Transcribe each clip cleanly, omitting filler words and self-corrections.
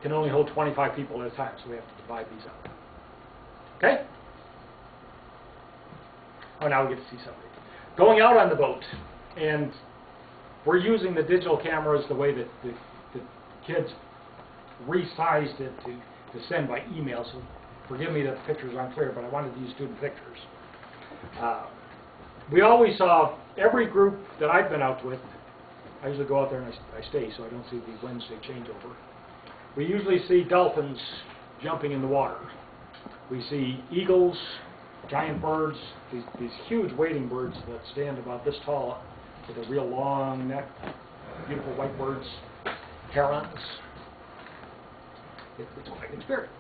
can only hold 25 people at a time, so we have to divide these up. Okay? Oh, now we get to see somebody. Going out on the boat, and we're using the digital cameras the way that the kids resized it to send by email, so forgive me that the pictures aren't clear, but I wanted to use student pictures. We always saw every group that I've been out with. I usually go out there and I stay, so I don't see the Wednesday changeover. We usually see dolphins jumping in the water. We see eagles, giant birds, these huge wading birds that stand about this tall with a real long neck, beautiful white birds, herons. It's quite an experience.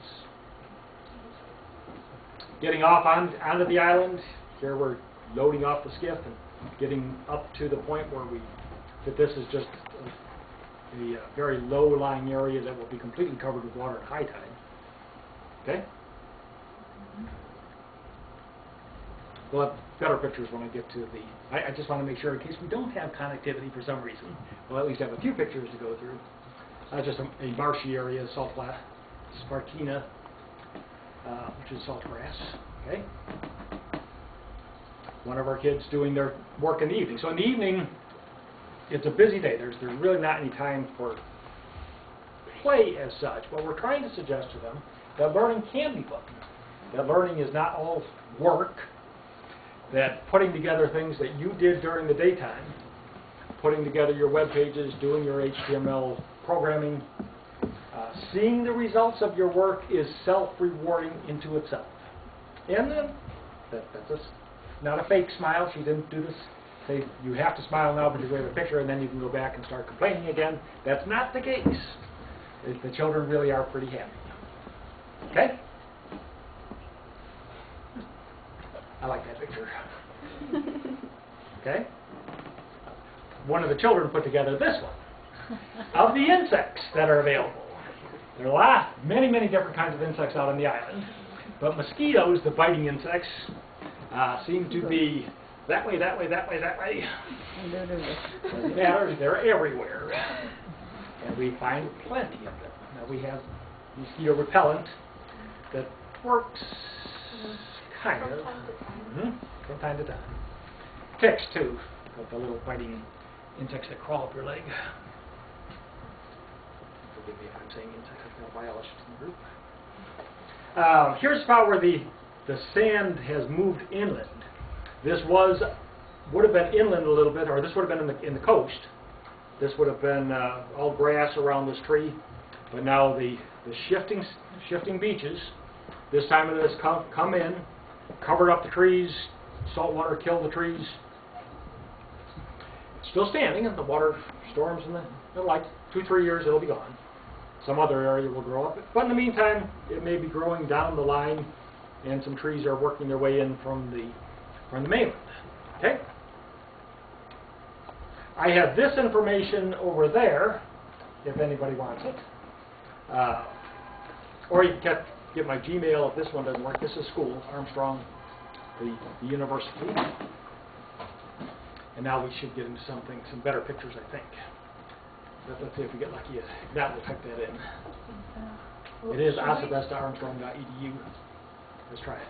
Getting off onto the island, here we're loading off the skiff and getting up to the point where that this is just a very low-lying area that will be completely covered with water at high tide. Okay? We'll have better pictures when I get to the... I just want to make sure, in case we don't have connectivity for some reason, we'll at least have a few pictures to go through. Just a marshy area, salt flat, Spartina, which is salt grass. Okay? One of our kids doing their work in the evening. So in the evening, it's a busy day. There's really not any time for play as such. But we're trying to suggest to them that learning can be fun. That learning is not all work. That putting together things that you did during the daytime, putting together your web pages, doing your HTML programming, seeing the results of your work is self-rewarding into itself. And then, that's not a fake smile. She didn't do this. Say, you have to smile now because we have a picture, and then you can go back and start complaining again. That's not the case. The children really are pretty happy. Okay? I like that picture. Okay? One of the children put together this one of the insects that are available. There are many different kinds of insects out on the island, but mosquitoes, the biting insects, seem to be that way, that way, that way, that way. Doesn't matter, they're everywhere. And we find plenty of them. Now we have mosquito repellent that works kind of. From time to time. Ticks too, the little biting insects that crawl up your leg. Forgive me if I'm saying insects, I've got a biologist in the group. Here's the spot where the sand has moved inland. This would have been inland a little bit, or this would have been in the coast. This would have been all grass around this tree, but now the shifting beaches, this time of this come in, covered up the trees, salt water killed the trees. It's still standing, and the water storms in like 2-3 years it'll be gone. Some other area will grow up, but in the meantime it may be growing down the line, and some trees are working their way in from the mainland. Okay? I have this information over there, if anybody wants it. Or you can get my Gmail if this one doesn't work. This is school, Armstrong, the university. And now we should get into some better pictures, I think. But let's see if we get lucky. That will type that in. It is ossabaw.armstrong.edu. Let's try it.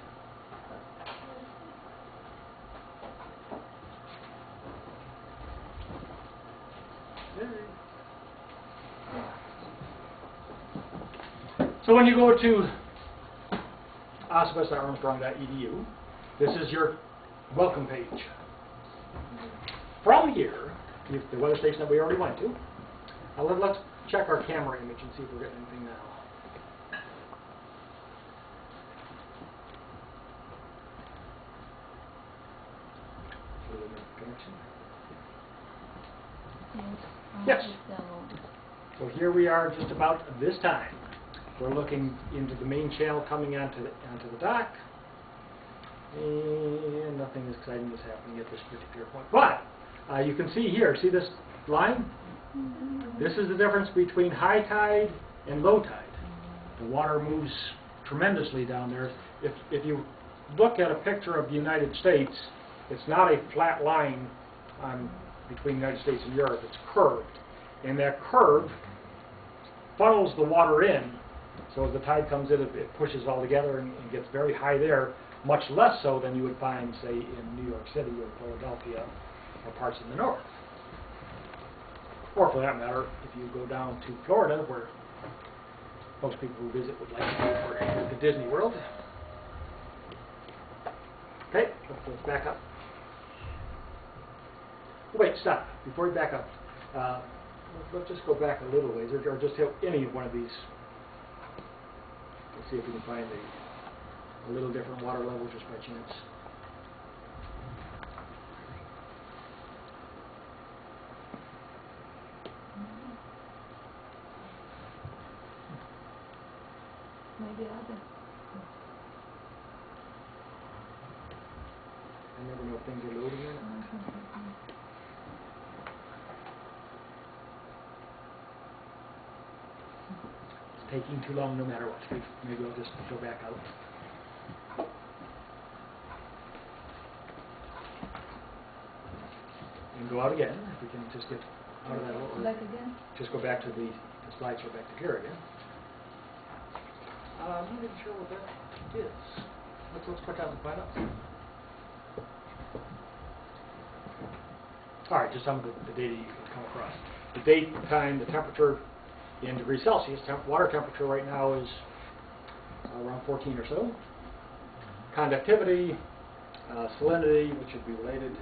So when you go to ossabaw.armstrong.edu, this is your welcome page. From here, the weather station that we already went to, let's check our camera image and see if we're getting anything now. Connection? Yes. So here we are just about this time. We're looking into the main channel coming onto the dock. And nothing exciting is happening at this particular point. But you can see here, see this line? This is the difference between high tide and low tide. The water moves tremendously down there. If you look at a picture of the United States, it's not a flat line between the United States and Europe. It's curved. And that curve funnels the water in. So as the tide comes in, it pushes it all together and gets very high there, much less so than you would find, say, in New York City or Philadelphia or parts in the north. Or for that matter, if you go down to Florida, where most people who visit would like to go for the Disney World. Okay, let's back up. Wait, stop. Before we back up, let's just go back a little ways, or just hit any one of these. Let's see if we can find a little different water level just by chance. Maybe other. I never know if things are loading or not. It's taking too long no matter what. Maybe I'll just go back out. And go out again, if we can just get out of that. Or Back again? just go back to the slides or back to here again. I'm not even sure what that is. Let's click on it and find out. All right, just some of the data you can come across. The date, time, the temperature in degrees Celsius. Water temperature right now is around 14 or so. Conductivity, salinity, which should be related,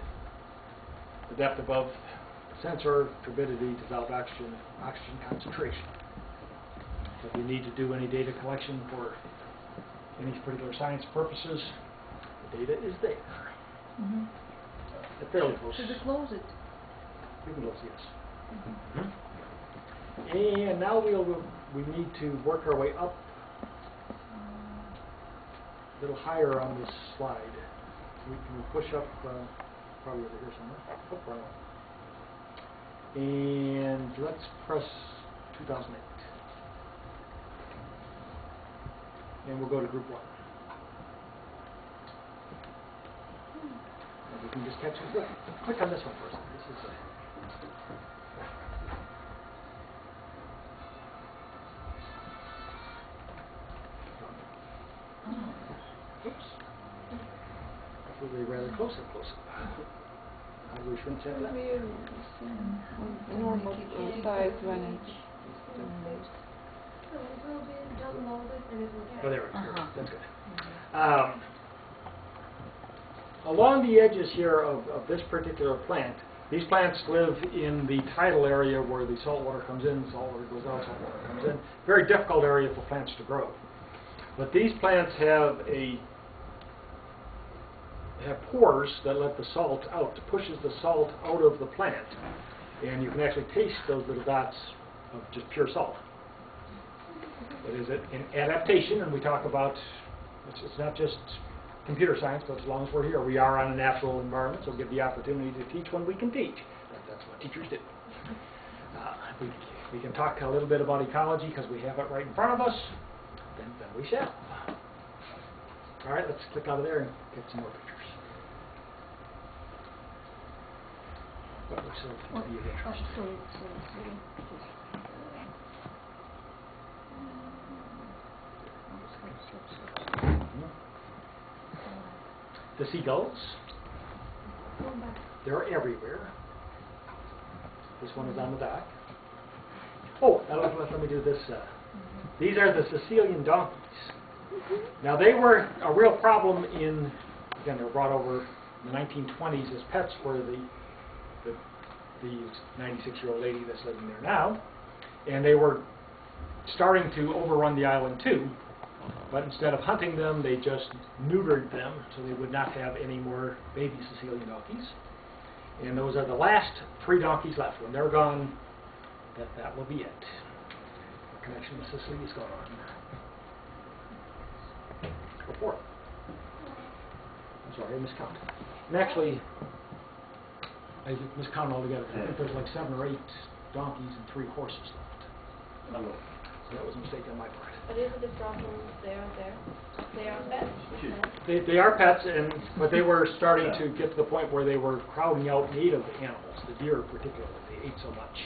the depth above the sensor, turbidity, dissolved oxygen, oxygen concentration. If you need to do any data collection for any particular science purposes, the data is there. Mm-hmm. They're fairly close. Should we close it? We can close, yes. Mm-hmm. And now we need to work our way up a little higher on this slide. Can we push up, probably over here somewhere. Oh, right. And let's press 2008. And we'll go to group 1. And we can just catch it. Click on this one first. This is oops. That's really rather close up, close up. How do we shrink that? Normal size when it's Oh, there we go. That's good. Along the edges here of this particular plant, these plants live in the tidal area where the salt water comes in, salt water goes out, salt water comes in. Very difficult area for plants to grow. But these plants have pores that let the salt out, pushes the salt out of the plant. And you can actually taste those little dots of just pure salt. It is an adaptation, and we talk about, it's not just computer science, but as long as we're here, we are on a natural environment, so we get the opportunity to teach when we can teach. That's what teachers do. We can talk a little bit about ecology because we have it right in front of us, then we shall. All right, let's click out of there and get some more pictures. What looks like to be of interest? The seagulls, they're everywhere. This one is on the dock. Oh, now let me do this. These are the Sicilian donkeys. Now they were a real problem again, they were brought over in the 1920s as pets for the 96-year-old lady that's living there now. And they were starting to overrun the island too. But instead of hunting them, they just neutered them so they would not have any more baby Sicilian donkeys. And those are the last 3 donkeys left. When they're gone, that will be it. The connection with Sicily is gone. Or 4. I'm sorry, I miscounted. And actually, I miscounted altogether. I think there's like 7 or 8 donkeys and 3 horses left. So that was a mistake on my part. But isn't the problem they are there? They are pets. They are pets, but they were starting to get to the point where they were crowding out native animals, the deer particularly. They ate so much.